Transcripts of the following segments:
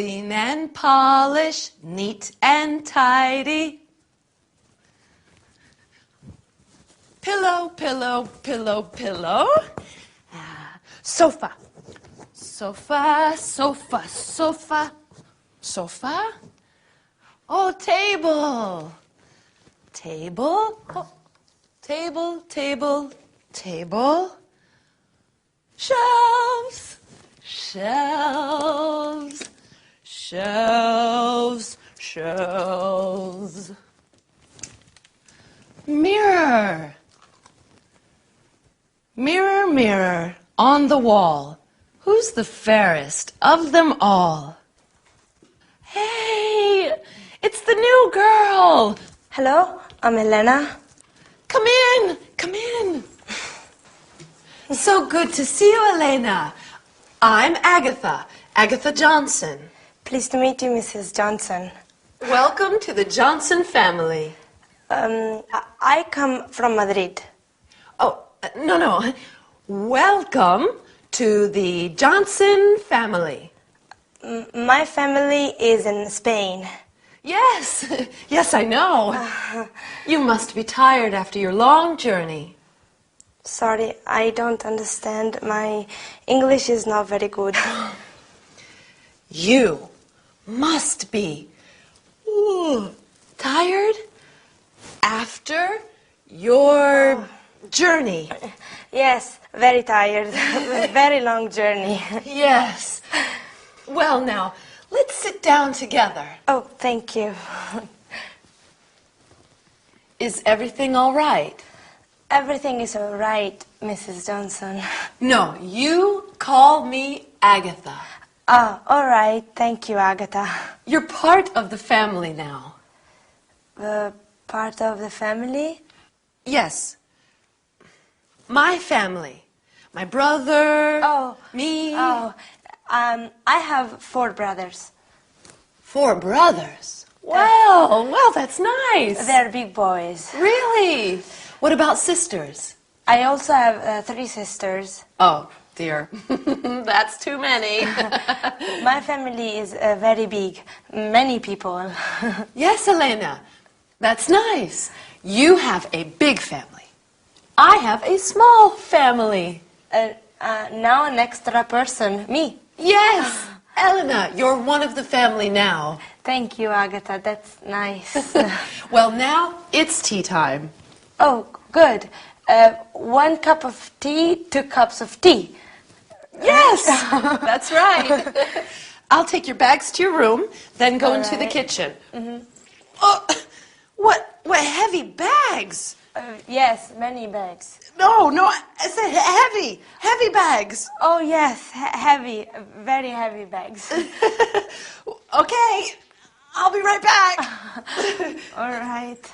Clean and polish, neat and tidy. Pillow, pillow, pillow, pillow. Sofa. Sofa, sofa, sofa. Sofa. Oh, table. Table. Oh, table, table, table. Shelves. Shelves. Shelves. Shelves. Mirror. Mirror, mirror on the wall, who's the fairest of them all? Hey, it's the new girl. Hello, I'm Elena. Come in, come in. So good to see you, Elena. I'm Agatha, Agatha Johnson. Pleased to meet you, Mrs. Johnson. Welcome to the Johnson family. I come from Madrid. Oh, no. Welcome to the Johnson family. My family is in Spain. Yes, yes, I know. You must be tired after your long journey. Sorry, I don't understand. My English is not very good. You must be tired after your journey. Yes, very tired. Very long journey. Yes. Well, now, let's sit down together. Oh, thank you. Is everything all right? Everything is all right, Mrs. Johnson. No, you call me Agatha. Ah, all right. Thank you, Agatha. You're part of the family now. Part of the family? Yes. My family. My brother. Oh. Me. Oh. I have 4 brothers. 4 brothers? Well, that's nice. They're big boys. Really? What about sisters? I also have 3 sisters. Oh, dear. That's too many. My family is very big. Many people. Yes, Elena. That's nice. You have a big family. I have a small family. Now an extra person. Me. Yes. Elena, you're one of the family now. Thank you, Agatha. That's nice. Well, now it's tea time. Oh, good. 1 cup of tea, 2 cups of tea. Yes, that's right. I'll take your bags to your room, then go into the right. kitchen. Mm-hmm. Oh, what heavy bags? Yes, many bags. No, I said heavy bags. Oh, yes, heavy, very heavy bags. Okay, I'll be right back. All right.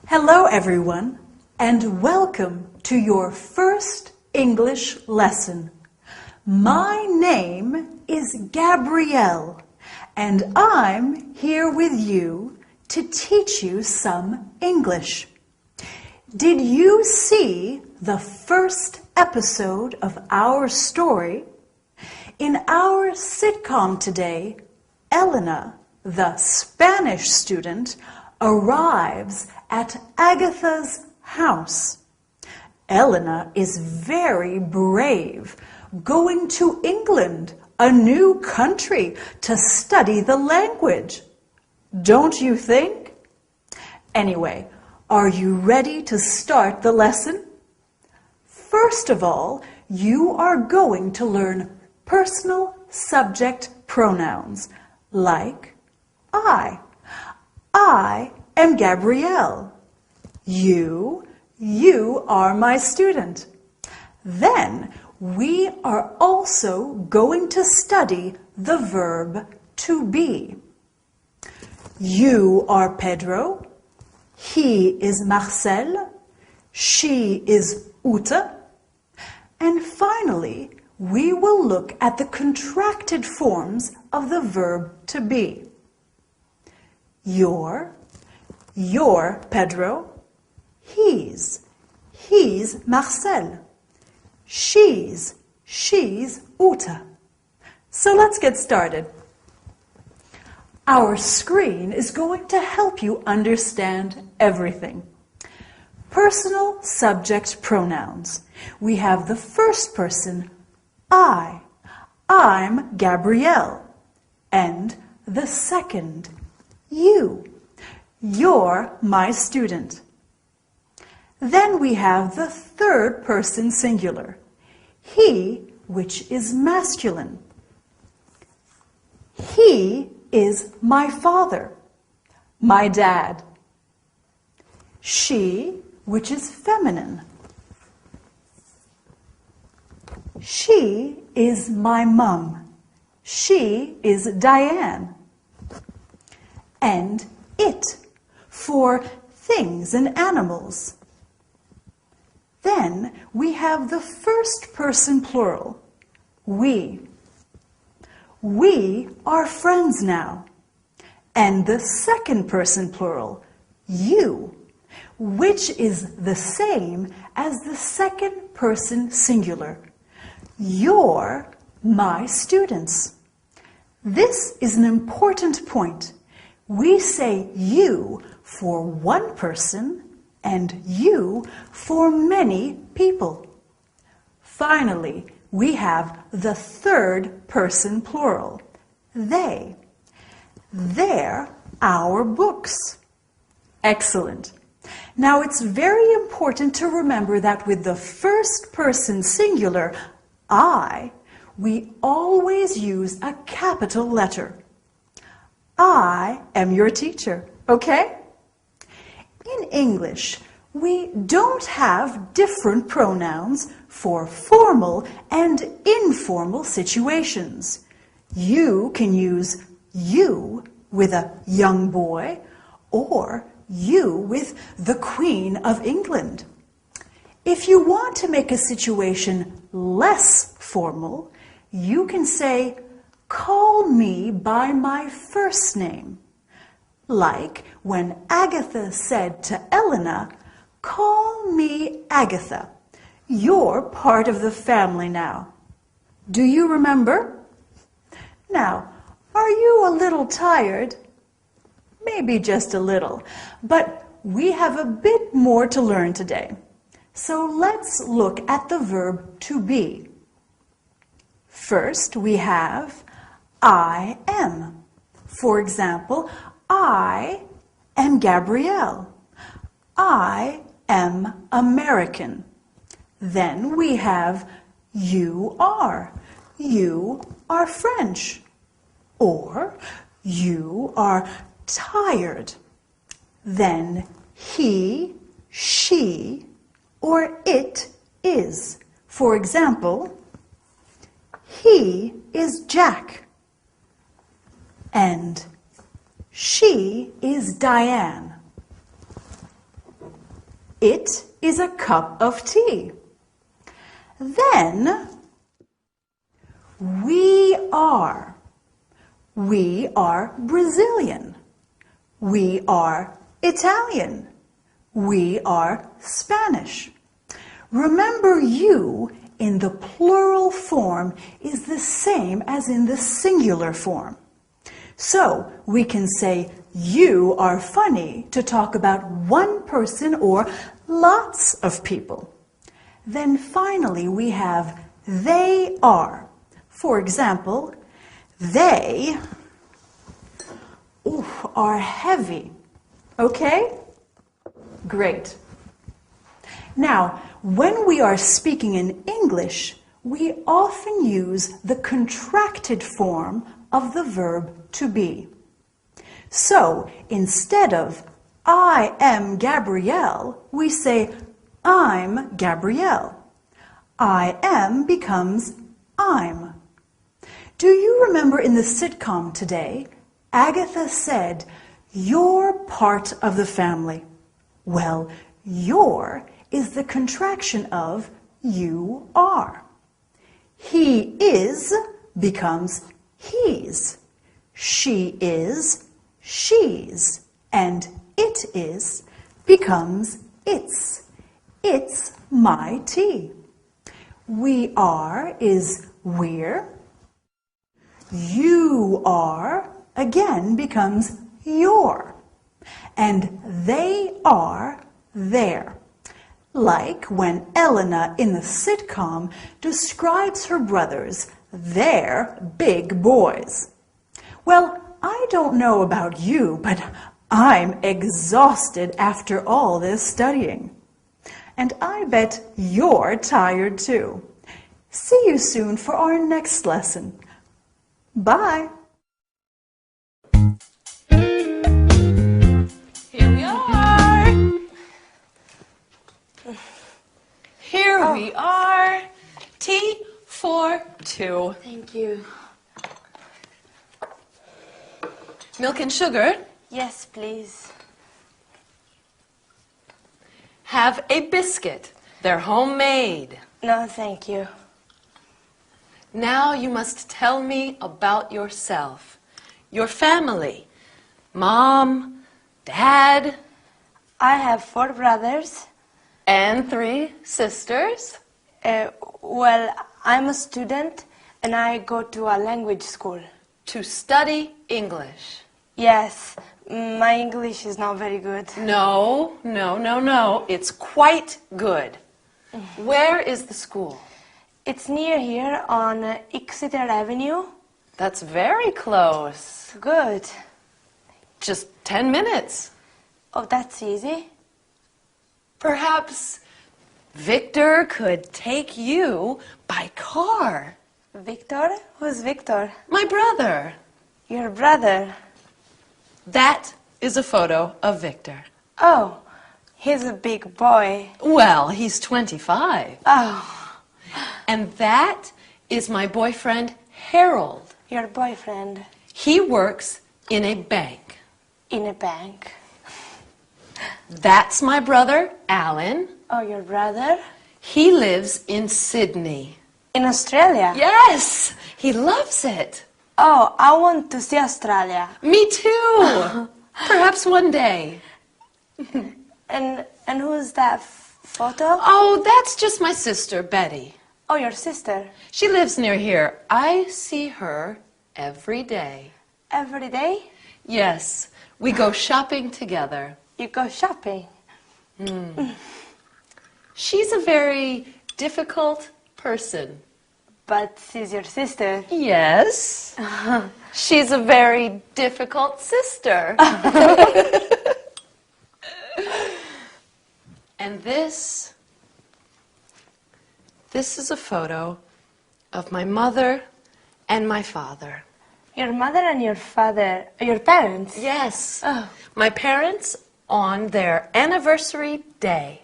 Hello everyone, and welcome to your first English lesson. My name is Gabrielle, and I'm here with you to teach you some English. Did you see the first episode of our story? In our sitcom today, Elena, the Spanish student, arrives at Agatha's house. Elena is very brave, going to England, a new country, to study the language. Don't you think? Anyway, are you ready to start the lesson? First of all, you are going to learn personal subject pronouns like I. I am Gabrielle. You are my student. Then we are also going to study the verb to be. You are Pedro He is Marcel. She is Ute. And finally, we will look at the contracted forms of the verb to be. Your Pedro. He's Marcel. She's Ute. So let's get started. Our screen is going to help you understand everything. Personal subject pronouns. We have the first person, I. I'm Gabrielle. And the second, you. You're my student. Then we have the third person singular, he, which is masculine. He is my father, my dad. She, which is feminine. She is my mum. She is Diane. And it, for things and animals. Then we have the first person plural, we. We are friends now. And the second person plural, you, which is the same as the second person singular. You're my students. This is an important point. We say you for one person and you for many people. Finally, we have the third person plural, they. They're our books. Excellent. Now it's very important to remember that with the first person singular, I, we always use a capital letter. I am your teacher, okay? In English, we don't have different pronouns for formal and informal situations. You can use you with a young boy or you with the Queen of England. If you want to make a situation less formal, you can say, call me by my first name. Like when Agatha said to Elena, call me Agatha. You're part of the family now. Do you remember? Now, are you a little tired? Maybe just a little, but we have a bit more to learn today. So let's look at the verb to be. First, we have I am. For example, I am Gabrielle. I am American. Then we have you are. You are French. Or you are tired. Then he, she, or it is. For example, he is Jack. And she is Diane. It is a cup of tea. Then we are. We are Brazilian. We are Italian. We are Spanish. Remember, you in the plural form is the same as in the singular form. So we can say you are funny to talk about one person or lots of people. Then finally we have they are. For example, they are heavy. Okay? Great. Now, when we are speaking in English, we often use the contracted form of the verb to be. So, instead of I am Gabrielle, we say I'm Gabrielle. I am becomes I'm. Do you remember in the sitcom today, Agatha said, you're part of the family. Well, your is the contraction of you are. He is becomes he's. She is she's. And it is becomes its. It's my tea. We are is we're. You are again becomes your. And they are their. Like when Elena in the sitcom describes her brothers, they're big boys. Well, I don't know about you, but I'm exhausted after all this studying. And I bet you're tired too. See you soon for our next lesson. Bye. Here we are. Here we are. Tea for two. Thank you. Milk and sugar. Yes, please. Have a biscuit. They're homemade. No, thank you. Now you must tell me about yourself. Your family. Mom, Dad, I have 4 brothers. and 3 sisters. Well, I'm a student and I go to a language school. To study English. Yes, my English is not very good. No. It's quite good. Where is the school? It's near here on Exeter Avenue. That's very close. Good. Just 10 minutes. Oh, that's easy. Perhaps Victor could take you by car. Victor? Who's Victor? My brother. Your brother. That is a photo of Victor. Oh, he's a big boy. Well, he's 25. Oh, And that is my boyfriend, Harold. your boyfriend He works in a bank. in a bank. That's my brother, Alan. Oh, your brother? He lives in Sydney. In Australia? Yes, he loves it. Oh, I want to see Australia. Me too. Perhaps one day. And who's that photo? Oh, that's just my sister, Betty. Oh, your sister. She lives near here. I see her every day. Every day? Yes, we go shopping together. You go shopping. She's a very difficult person. But she's your sister. Yes. She's a very difficult sister. And this is a photo of my mother and my father. Your mother and your father, your parents? Yes. Oh. My parents on their anniversary day.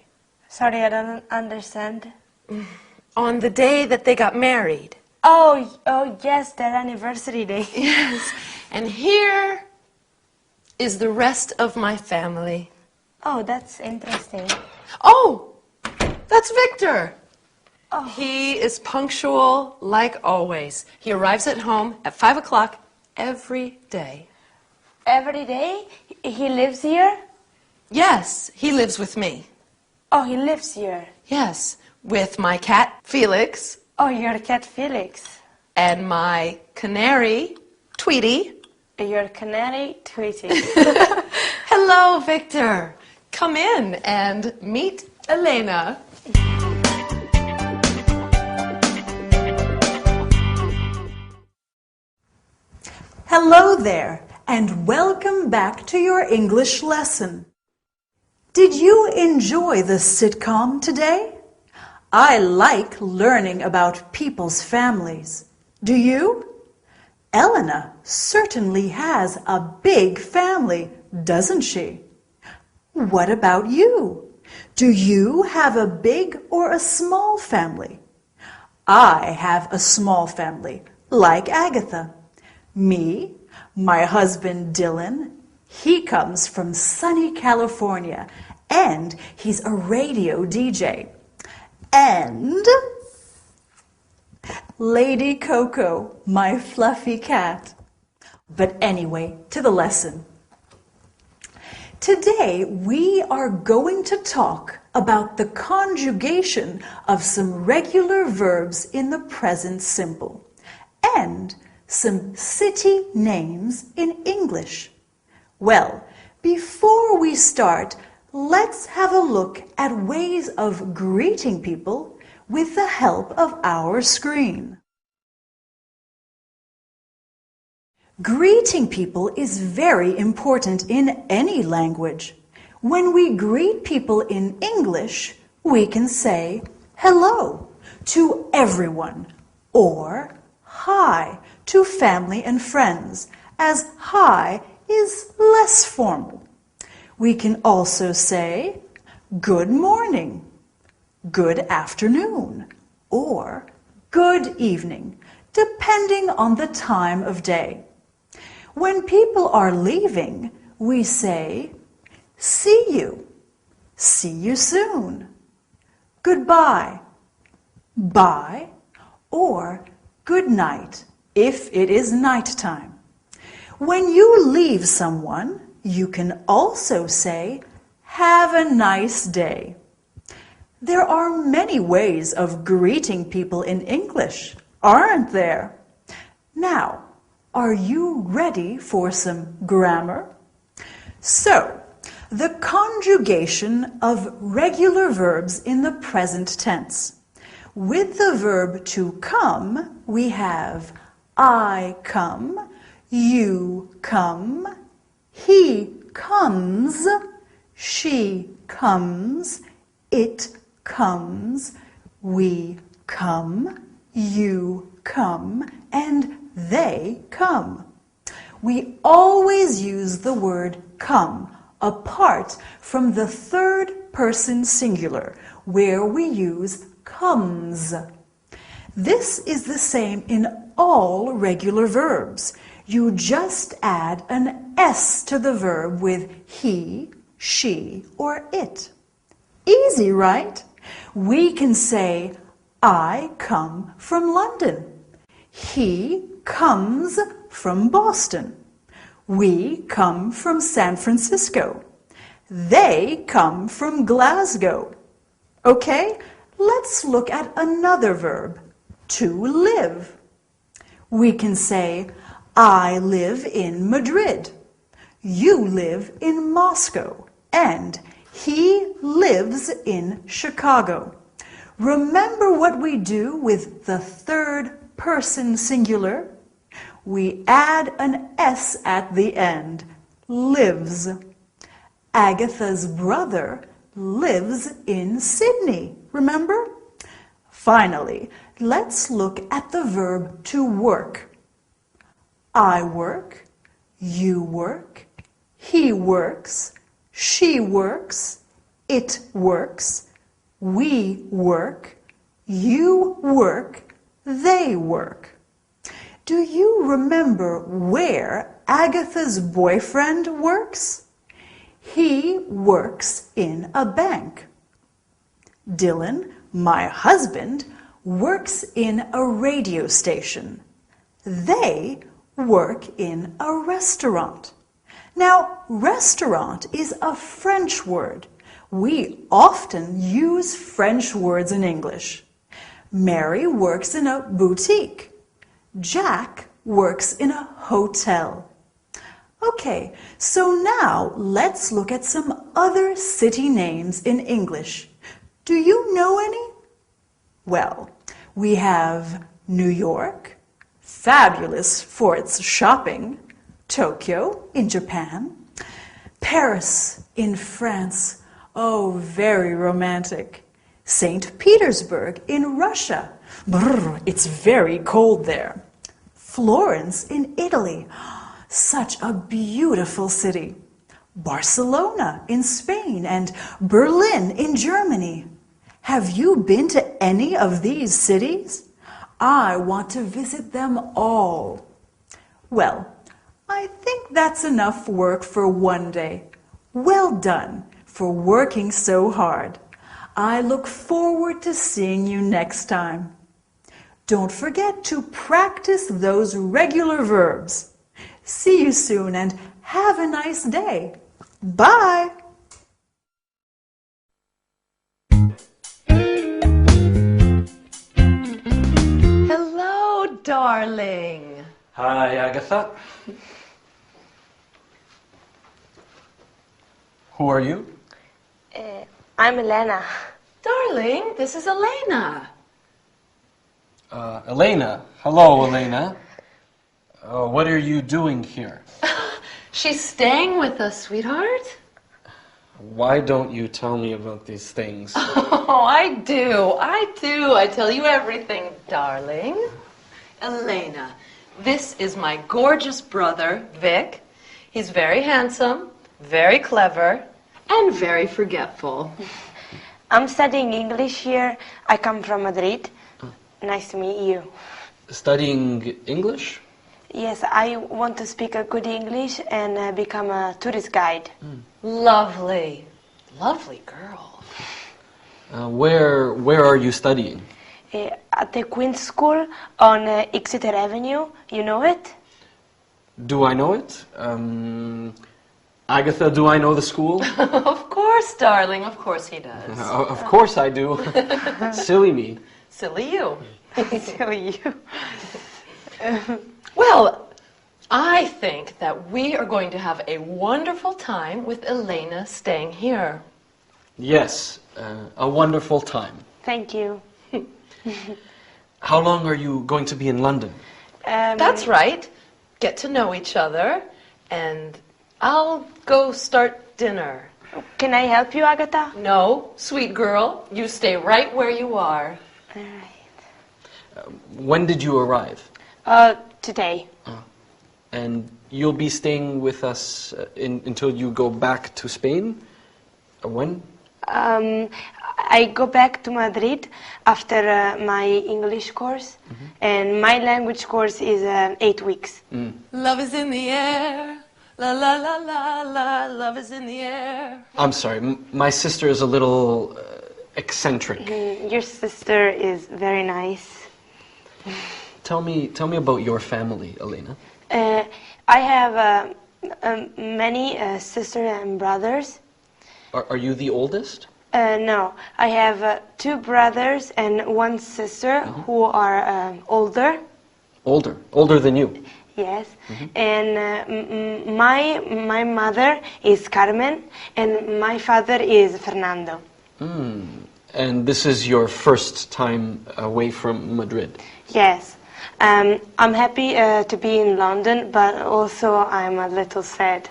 Sorry, I don't understand. On the day that they got married. Oh, yes, their anniversary day. Yes. And here is the rest of my family. Oh, that's interesting. Oh, that's Victor. Oh. He is punctual like always. He arrives at home at 5 o'clock every day. Every day? He lives here? Yes, he lives with me. Oh, he lives here. Yes, with my cat, Felix, Oh, your cat Felix. and my canary, Tweety. Your canary Tweety. Hello, Victor. Come in and meet Elena. Hello there, and welcome back to your English lesson. Did you enjoy the sitcom today? I like learning about people's families. Do you? Elena certainly has a big family, doesn't she? What about you? Do you have a big or a small family? I have a small family, like Agatha. Me, my husband Dylan, he comes from sunny California, and he's a radio DJ. And Lady Coco, my fluffy cat. But anyway, to the lesson. Today, we are going to talk about the conjugation of some regular verbs in the present simple and some city names in English. Well, before we start, let's have a look at ways of greeting people with the help of our screen. Greeting people is very important in any language. When we greet people in English, we can say hello to everyone or hi to family and friends, as hi is less formal. We can also say good morning, good afternoon, or good evening, depending on the time of day. When people are leaving, we say, see you soon, goodbye, bye, or good night if it is nighttime. When you leave someone, you can also say, have a nice day. There are many ways of greeting people in English, aren't there? Now, are you ready for some grammar? So, the conjugation of regular verbs in the present tense. With the verb to come, we have I come, you come, he comes, she comes, it comes, we come, you come, and they come. We always use the word come apart from the third person singular, where we use comes. This is the same in all regular verbs. You just add an S to the verb with he, she, or it. Easy, right? We can say, I come from London. He comes from Boston. We come from San Francisco. They come from Glasgow. Okay, let's look at another verb, to live. We can say, I live in Madrid. You live in Moscow. And he lives in Chicago. Remember what we do with the third person singular? We add an S at the end, lives. Agatha's brother lives in Sydney, remember? Finally, let's look at the verb to work. I work, you work, he works, she works, it works, we work, you work, they work. Do you remember where Agatha's boyfriend works? He works in a bank. Dylan, my husband, works in a radio station. They work in a restaurant. Now, restaurant is a French word. We often use French words in English. Mary works in a boutique. Jack works in a hotel. Okay, so now let's look at some other city names in English. Do you know any? Well, we have New York, fabulous for its shopping, Tokyo in Japan, Paris in France, oh, very romantic, St. Petersburg in Russia, brr, it's very cold there, Florence in Italy, such a beautiful city, Barcelona in Spain, and Berlin in Germany. Have you been to any of these cities? I want to visit them all. Well, I think that's enough work for one day. Well done for working so hard. I look forward to seeing you next time. Don't forget to practice those regular verbs. See you soon and have a nice day. Bye! Hello, darling. Hi, Agatha. Who are you? I'm Elena. Darling, this is Elena. Elena. Hello, Elena. What are you doing here? She's staying with us, sweetheart. Why don't you tell me about these things? Oh, I do. I tell you everything, darling. Elena, this is my gorgeous brother, Vic. He's very handsome, very clever, and very forgetful. I'm studying English here. I come from Madrid. Nice to meet you. Studying English? Yes, I want to speak a good English and become a tourist guide. Lovely. Lovely girl. Where are you studying? At the Queen's School on Exeter Avenue. You know it? Do I know it? Agatha, do I know the school? Of course, darling. Of course he does. Of course I do. Silly me. Silly you. Silly you. Well, I think that we are going to have a wonderful time with Elena staying here. Yes, a wonderful time. Thank you. How long are you going to be in London? That's right. Get to know each other, and I'll go start dinner. Can I help you, Agatha? No, sweet girl, you stay right where you are. All right. When did you arrive? Today. And you'll be staying with us until you go back to Spain? When? I go back to Madrid after my English course, and my language course is 8 weeks. Love is in the air. La la la la la. Love is in the air. I'm sorry, my sister is a little eccentric. Your sister is very nice. Tell me about your family, Elena. I have many sisters and brothers. Are you the oldest? No, I have 2 brothers and 1 sister who are older. Older than you? Yes, and my mother is Carmen and my father is Fernando. And this is your first time away from Madrid? Yes, I'm happy to be in London, but also I'm a little sad.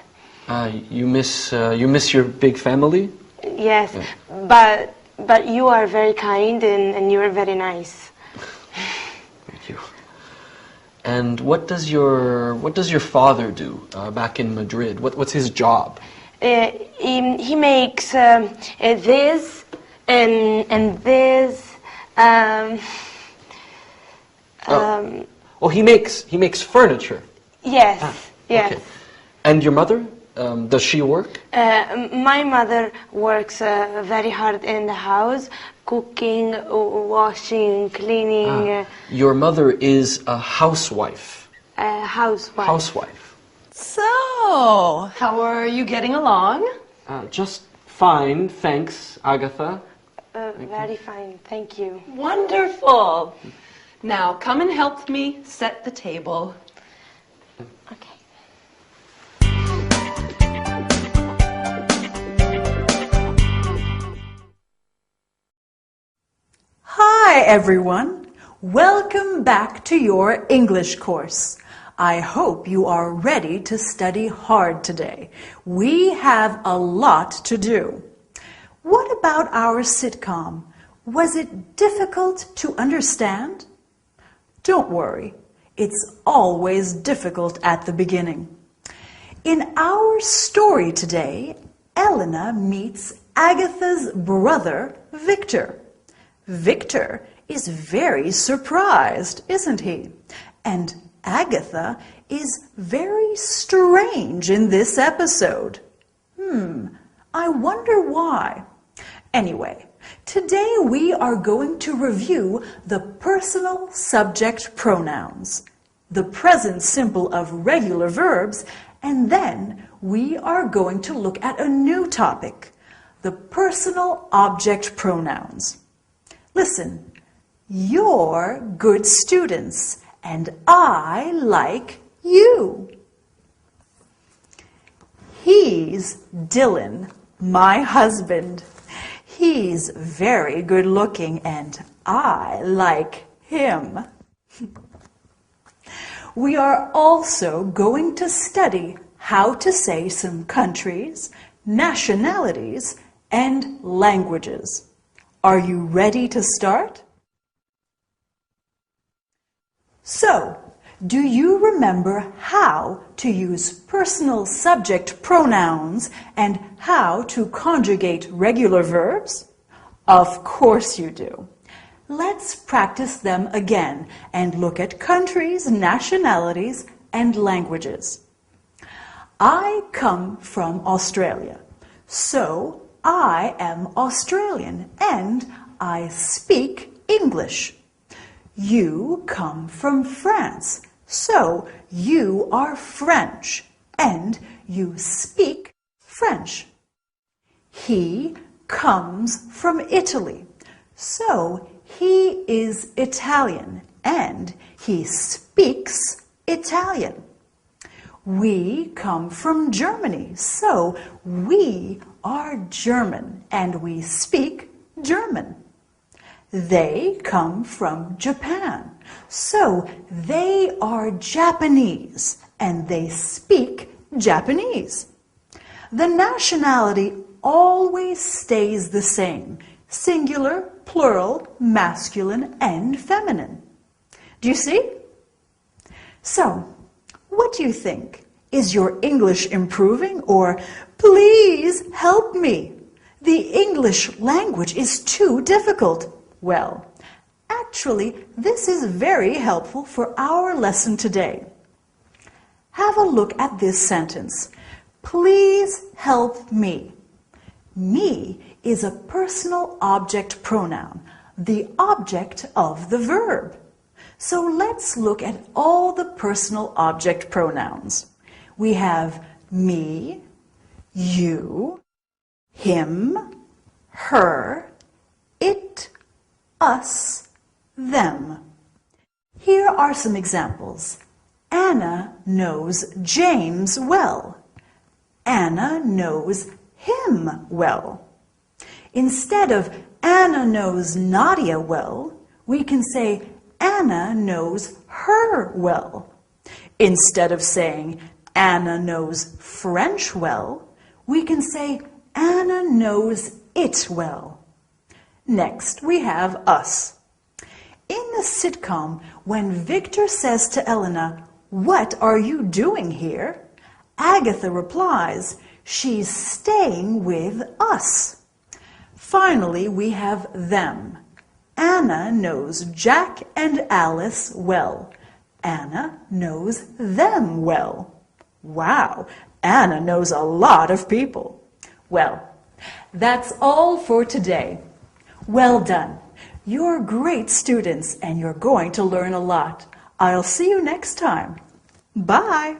You miss your big family? Yes, but you are very kind and you are very nice. Thank you. And what does your father do back in Madrid? What's his job? He makes this and this. He makes furniture. Yes, yes. Okay. And your mother? Does she work? My mother works very hard in the house, cooking, washing, cleaning. Your mother is a housewife. Housewife. Housewife. So, how are you getting along? Just fine, thanks, Agatha. Very fine, thank you. Wonderful. Now, come and help me set the table. Okay. Hi everyone! Welcome back to your English course. I hope you are ready to study hard today. We have a lot to do. What about our sitcom? Was it difficult to understand? Don't worry, it's always difficult at the beginning. In our story today, Elena meets Agatha's brother, Victor. Victor is very surprised, isn't he? And Agatha is very strange in this episode. I wonder why. Anyway, today we are going to review the personal subject pronouns, the present simple of regular verbs, and then we are going to look at a new topic, the personal object pronouns. Listen, you're good students, and I like you. He's Dylan, my husband. He's very good looking, and I like him. We are also going to study how to say some countries, nationalities, and languages. Are you ready to start? So, do you remember how to use personal subject pronouns and how to conjugate regular verbs? Of course you do. Let's practice them again and look at countries, nationalities, and languages. I come from Australia, so I am Australian and I speak English. You come from France, so you are French and you speak French. He comes from Italy, so he is Italian and he speaks Italian. We come from Germany, so we are German and we speak German. They come from Japan, so they are Japanese and they speak Japanese. The nationality always stays the same, singular, plural, masculine, and feminine. Do you see? So, what do you think? Is your English improving, or please help me? The English language is too difficult. Well, actually, this is very helpful for our lesson today. Have a look at this sentence. Please help me. Me is a personal object pronoun, the object of the verb. So let's look at all the personal object pronouns. We have me, you, him, her, it, us, them. Here are some examples. Anna knows James well. Anna knows him well. Instead of Anna knows Nadia well, we can say Anna knows her well. Instead of saying Anna knows French well, we can say Anna knows it well. Next, we have us. In the sitcom, when Victor says to Elena, "What are you doing here?" Agatha replies, "She's staying with us." Finally, we have them. Anna knows Jack and Alice well. Anna knows them well. Wow, Anna knows a lot of people. Well, that's all for today. Well done. You're great students and you're going to learn a lot. I'll see you next time. Bye.